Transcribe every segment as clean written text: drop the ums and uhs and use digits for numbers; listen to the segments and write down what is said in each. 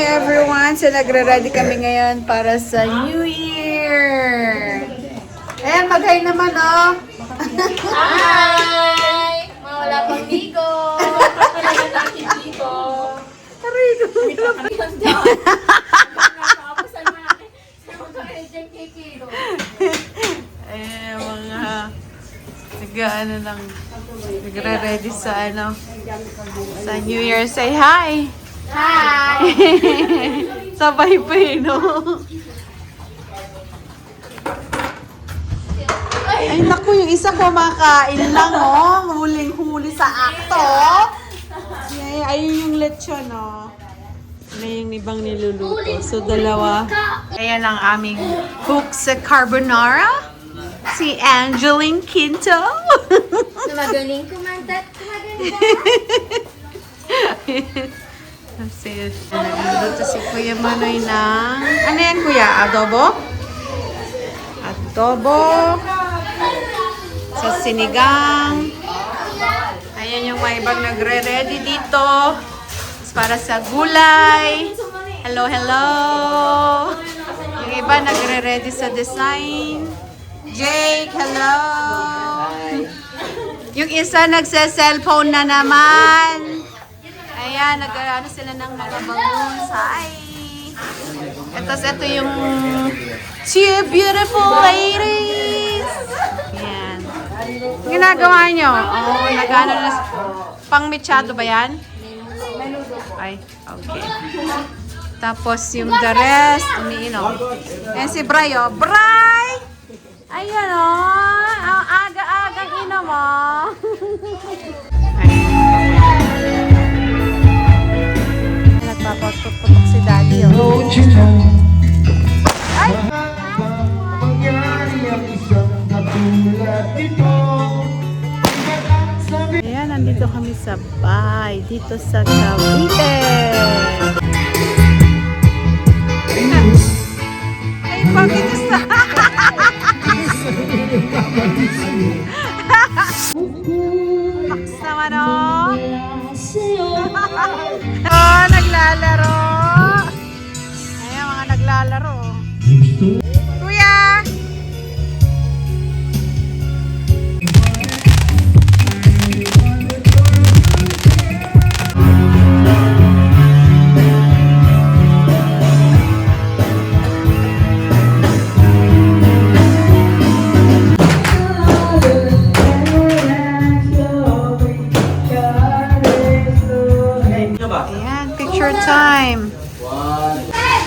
everyone! So, nagre-ready kami ngayon para sa New Year! Ayan, mag-hi naman, oh! Hi! Mawala pang ligo! Arigo! Ayan, mga nag-ano lang, nagre-ready sa sa New Year. Say hi! Hi! Sabay pa eh, no? Ay, naku, yung isa kumakain lang, oh. Huling-huli sa akto. Ay, ayun yung lechon, oh. Ano yung ibang niluluto. So, dalawa. Ayan ang aming cook sa carbonara. Si Angeline Quinto. Magaling kumanta at maganda. Kasi nagluluto si Kuya Manoy ng... Ano yan, Kuya? Adobo? Adobo. Sa sinigang. Ayan yung mga ibang nagre-ready dito. Para sa gulay. Hello, hello. Yung iba nagre-ready sa design. Jake, hello. Yung isa nagse-cellphone na naman. Ayan, nag-ano sila ng mga balloons. Hi. Ito yung two beautiful ladies. Ayan. Ginagawa nyo? Oh, nag-ano na. Pang-mechado ba yan? Ay, okay. Tapos yung the rest, umiinom. Ayan si Bray, oh. Bray! Ayan, oh. Ang aga-agang inom, oh. Nagpapatok-putok si Daddy, oh. Ay! Ayan, nandito kami sa bahay. Dito sa Cavite. Ay, bakit sa... Paks naman, oh. Oh, naglalaro. Ayan, mga naglalaro. Kuya! Ayan, picture time. Ay!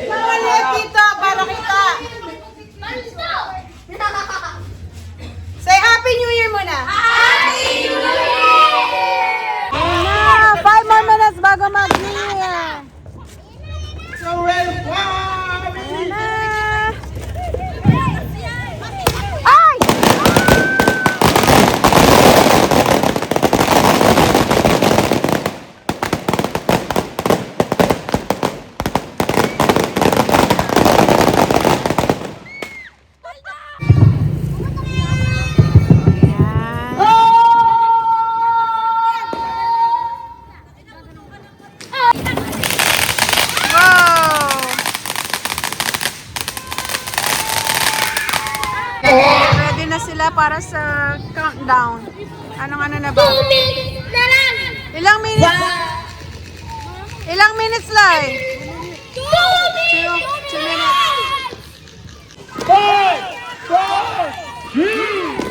Mawalit dito para kita. Say Happy New Year muna. Happy New Year! Ayan na, 5 more minutes bago mag-New Year. Ayan na. Ay! Ready na sila para sa countdown. Anong na ba? 2 minutes na lang! Ilang minutes? Ilang minutes lang? 2 minutes! 2 minutes. 4, 4, 3,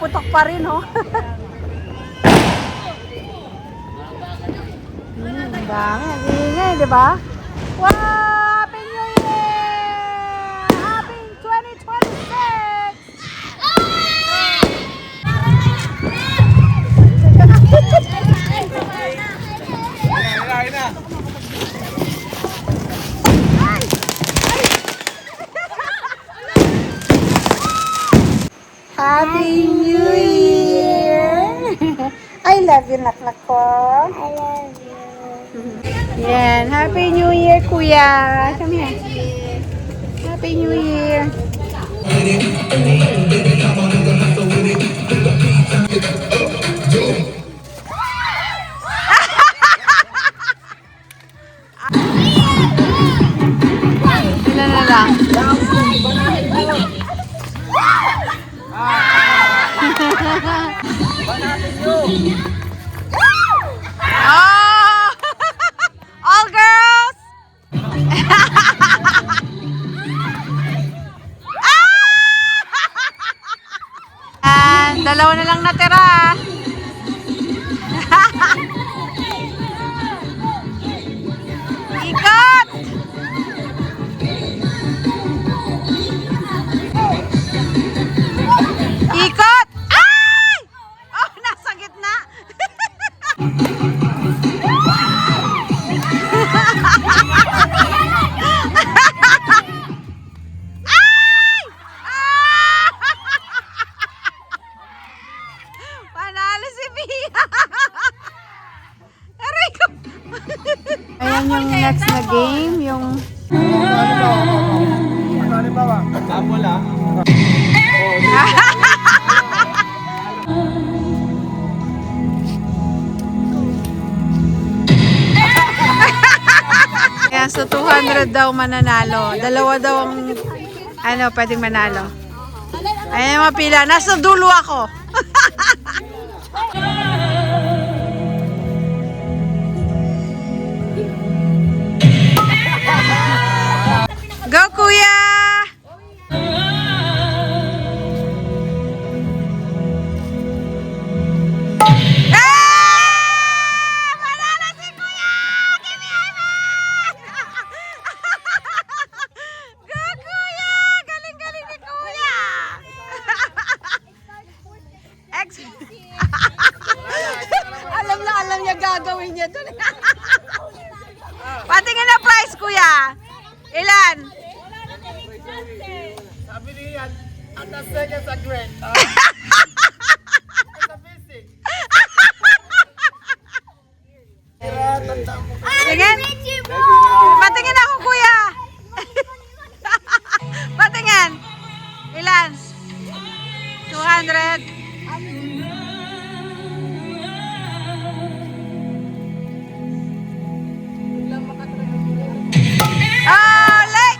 pumuputok pa rin, oh. Ang dami. Ang ingay, di ba? Wow! Happy New Year! Happy 2026! Happy New Year! I love you, naknak ko. I love you. Yan. Happy New Year, Kuya. Come here. Happy New Year. Ilan na lang? Oh! All girls! And dalawa na lang natira. Ikot! Ikot! Ay! Oh, nasa gitna. Ay! Ah! Panalo si Pia. Aray ko. Ayan yung next na game, yung Kaya so 200 daw mananalo. Dalawa daw ang pwedeng manalo. Ayan yung mapila. Nasa dulo ako. Go, Kuya! Manalo si Kuya! Go, Kuya! Galing-galing ni Kuya! alam niya gagawin niya dun. Patingin na prize, Kuya. Ilan? Sabi niyan, ang second sa grade. Sa basic. Tingin? Patingin ako, Kuya. Patingin. Ilan? 200. Oh, late!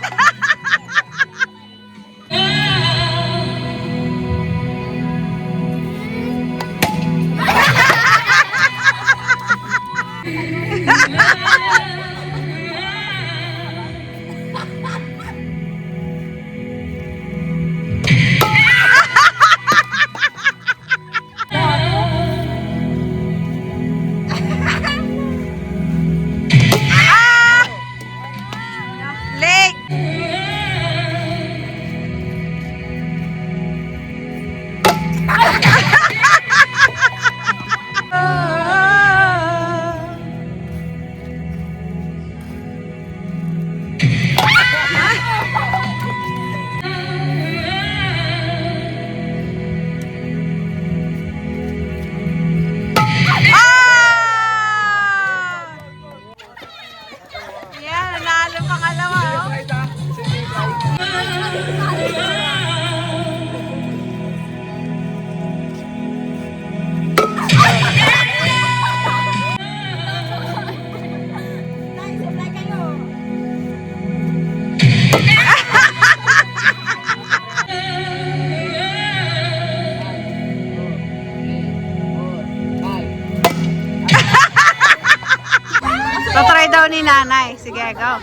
Tatry daw ni nanay. Sige, go.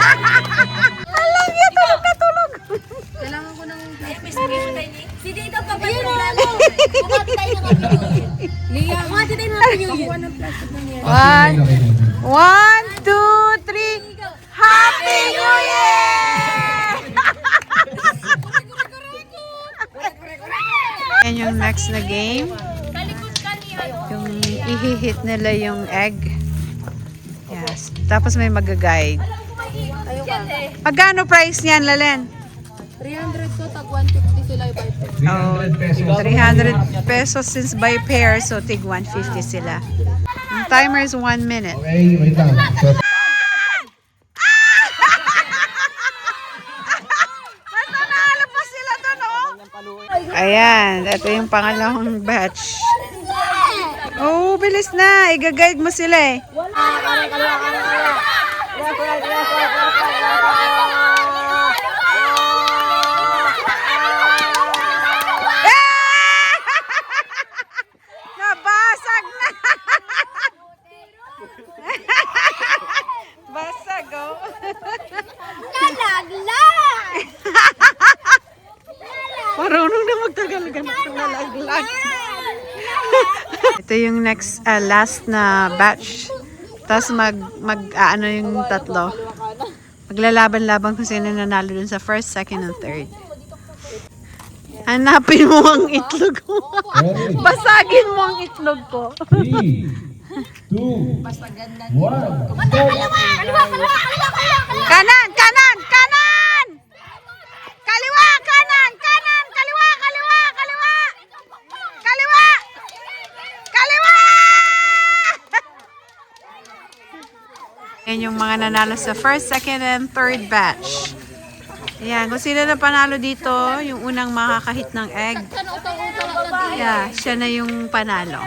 Alam niya, tulog na tulog. Kailangan ko ng... Si Dito pa ba yung lalo? Bukati tayo ng Happy New Year. Lia, bukati tayo ng Happy New Year. Pakuha ng plastic ng yan. 1, 2, 3. Happy New Year! Yan yung next na game. Yung ihihit nila yung egg. Yes. Tapos may mag-guide. Magkano price niyan, Lalen? 300 to, tag 150 sila by pair. Oh, 300 pesos since by pair, so tig 150 sila. Ang timer is 1 minute. Okay, wait lang. So, Ayan, ito yung pangalawang batch. Oh, bilis na. Iga-guide mo sila eh. Nabasag na. Basag oh. Nalaglag! Marunong na magtagalog ng nalaglag. Ito yung next, last na batch. Tapos ano yung tatlo. Maglalaban-laban kung sino nanalo dun sa first, second, and third. Hanapin mo ang itlog mo. Basagin mo ang itlog ko. 3, 2, 1, start. Kanan! Kanan! Kanan! Kaliwa! Kanan! Kanan! Kaliwa! Kaliwa! Kaliwa! Kaliwa! Kaliwa! Yan yung mga nanalo sa first, second, and third batch. Ayan, kung sino na panalo dito, yung unang makakahit ng egg. Yeah, siya na yung panalo.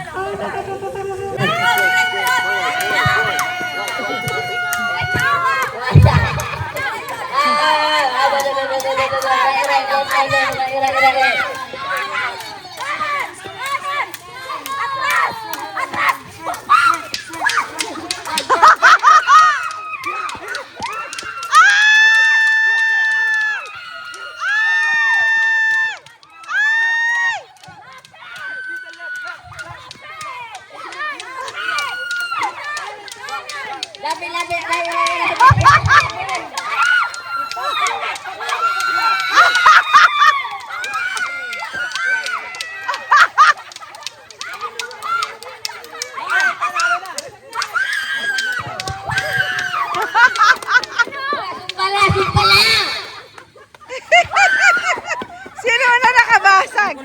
Sino na nakabasag?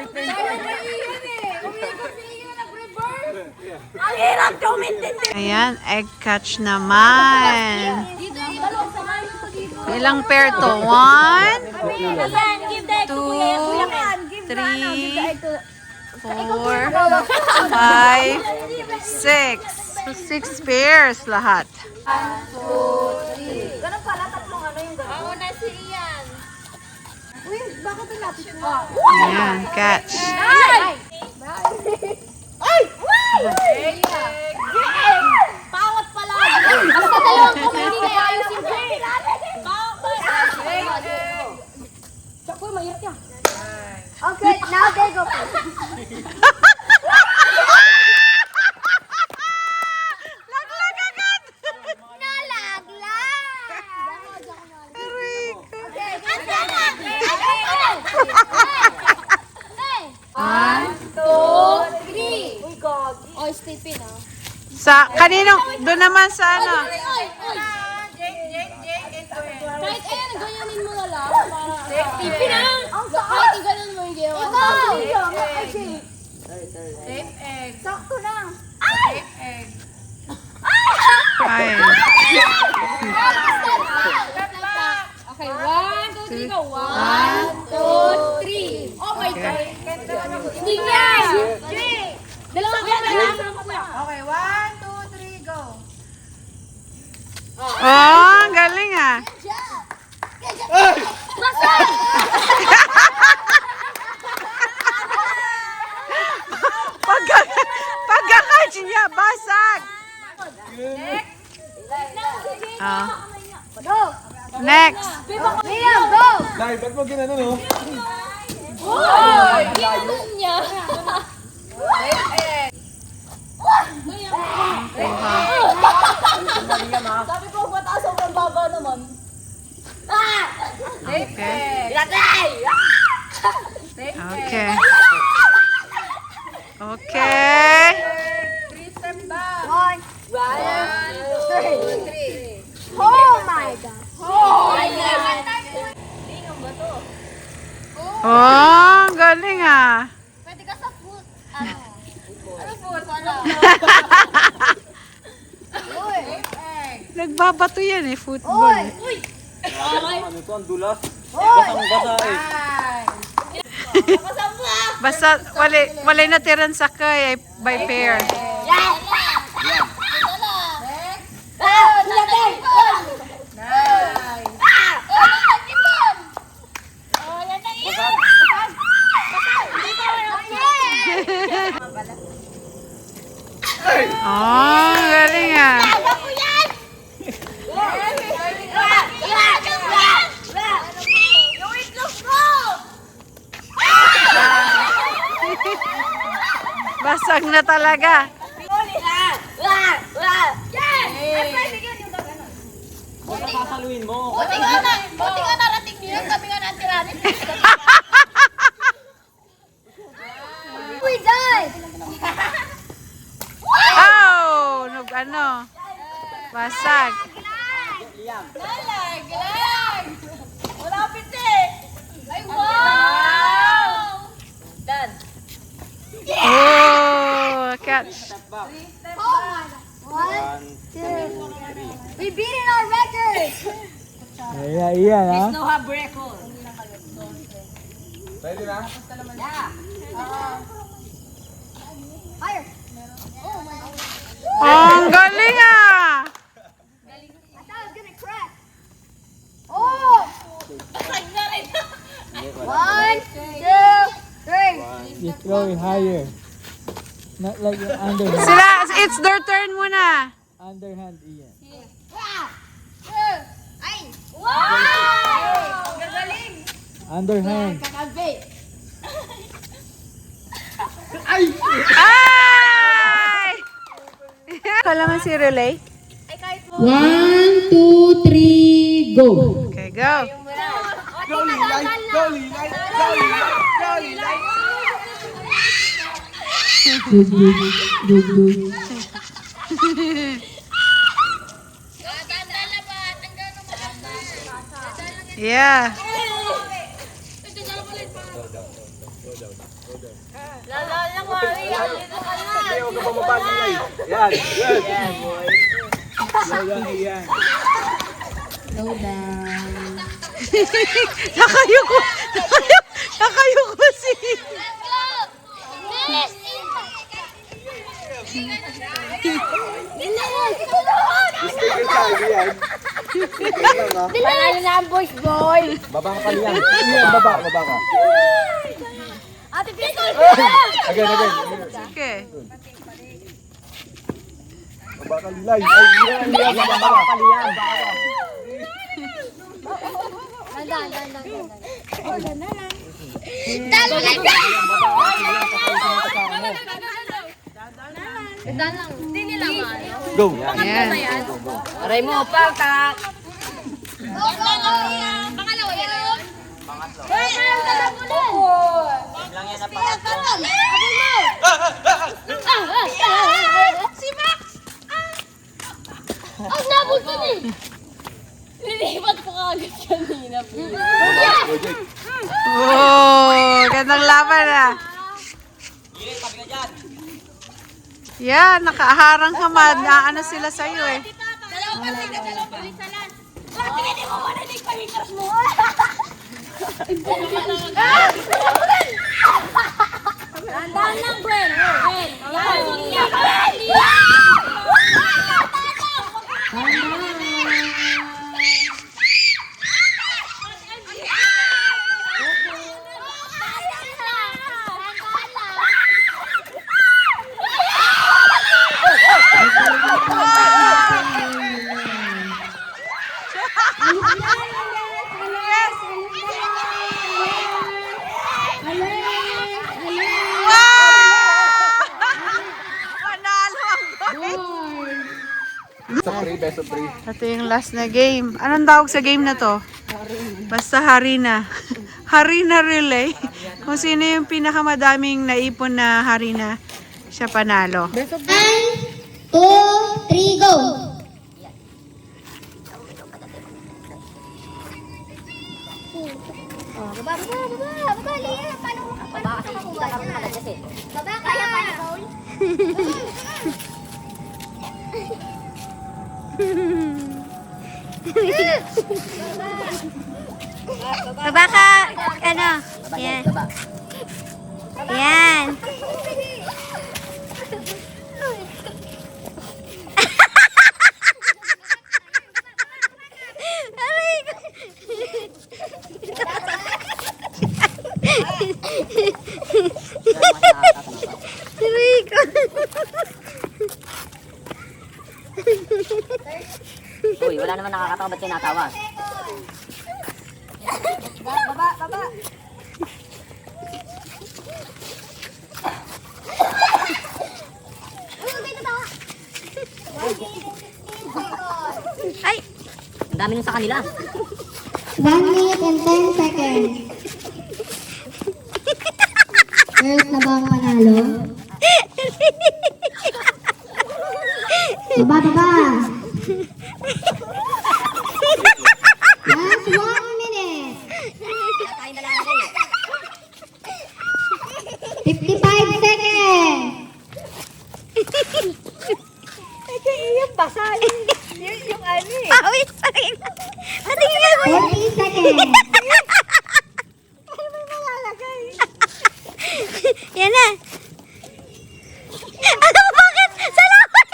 Ang hirap kumintindi! Ayan, egg catch naman. Ilang pair to? 1, 2, 3, 4, 5, 6. So 6 pairs lahat. Ganun pala, tatlong ano yung gano'n? Oo, na si Ian. Uy, bakit ang lapit mo? Ayan, catch. Ay! Ay! Ay! Pawat pala! Basta dalawang kung hindi na ayos yung Jay! Chakoy, mahirap yan. Okay, now they go first. Laglag agad! Nalaglag! Aray ko. Okay, andyan na! Hey! 1, 2, 3! Uy, God. Oh, stay pin, ah. Sa, kanino? Doon naman sa ano? Oy, oy, oy! Kahit ayan, ganyanin mo na lang. Ipin na! Kahit iganon mo yung ginawa. Safe egg. Sakto lang. Ay! Safe egg. Ay. Okay, 1, 2, 3, go. 1, 2, 3. Oh my God. Hindi nga. Dalawa ka na lang. Okay, 1, 2, 3, go. Oh, ang galing ah. Pagka-catch niya, basag. Ah. Go. Next. Liam, go! Dahil, ba't mo ginano, no? Oy! Ginanong niya. Sabi ko, mataas ang baba naman. Okay. Ilatay! Okay. Okay. 3 step back. One, two, three. Oh my God! Oh my God! Oh, galing ah. Pwede ka sa foot. Ano foot? Wala. Uy! Nagbabato yan eh, football. Uy! Ano to, ang dulas? Uy! Basang-basa eh. Nakasama! Basta walay natiran sa kay by pair. Yan! Ah! Ilatay! Nice. Oh, nagtipon! Oh, yan na yun! Basag! Oh, galing ah. Aga ko yan! Yung itlog ko! Basag na talaga. Yes! Pwede yun yung gano'n. Sasaluin mo. Buti nga narating niyo yun. Kami nga natiranin. We died! Oh, ano? Basag. Galag! Galag! Malapit eh! Ay, wow! Done. Oh, catch. Oh my God. 1, 2, 3. We beating our record! Iyan, ha? No have record. Pwede na? Fire! Oh my God. Oh, ang galing ah. I thought it was gonna crack. Oh! 1, 2, 3. You throw it higher. Not like your underhand. Sila, it's their turn muna. Underhand, Ian. Ay! Wow! Gagaling! Underhand. Kakabe! Ay! Kalaman si relay? Ay, kahit mo. 1, 2, 3, go! Okay, go. Go, Lilay! Go, Lilay! Go, Lilay! Go, Lilay! Good, good, good, good. Yeah. Lalala, Maria! Dito ka na! Hindi, huwag ka bumaba, Lilay. Yan, yan. Yeah, boy. Yan. Slow down. Nakayuko. Nakayuko si. Let's go! Bilis! Sticker tayo, yan. Sticker lang, ha? Panalo na ang boys, boy! Baba ka pala yan. Iyan, baba ka. Ate Pistol! Again. Okay. Baba ka, Lilay. Ay, Lilay. Baba ka, Lilay. Dalo lang! Dalo lang! Hindi nila maano. Go. Yan. Aray mo, paltak! Pangalawa yan? Pangatlo. Hey, ayaw ka na muna! Lang yan na pangatlo. Abol mo! Si Max! Ang nabol ka din! Nilipat ko kagad kanina. Oh, gandang laban ah. Yeah, nakaharang ka man. Ano sila sa'yo eh. Dalawang palisalan. Tingnan mo muna yung palitas mo. Tandaan lang, Bren. best of 3. Ito yung last na game. Anong tawag sa game na to? Basta harina. Harina relay. Kung sino yung pinakamadaming naipon na harina, siya panalo. 1, 2, 3, go! Baba, Lia. Paano ka makuha niya? Baba, kaya pa na, Paul? Baba ka, ano? Yan. Yan. Aray ko. Aray ko. Uy, wala naman nakakatawa, ba't tinatawa? Baba. Ay! Ang dami nun sa kanila. 1 minute and 10 seconds. First na ba ang panalo? Baba. Last 1 minute. 55 seconds. Pawis pa rin. Natingin mo yun. 40 seconds. Yan na. Ano mo bakit? Salamat!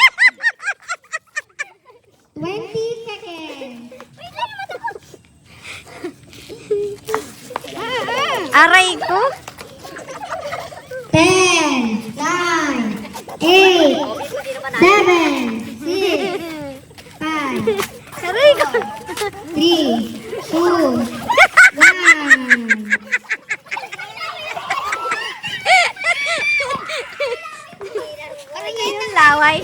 20 seconds. Aray ko. 10, 9, 8, 7, 6, 5, Aray ko. 3, 2, 1. Parang yan yung laway.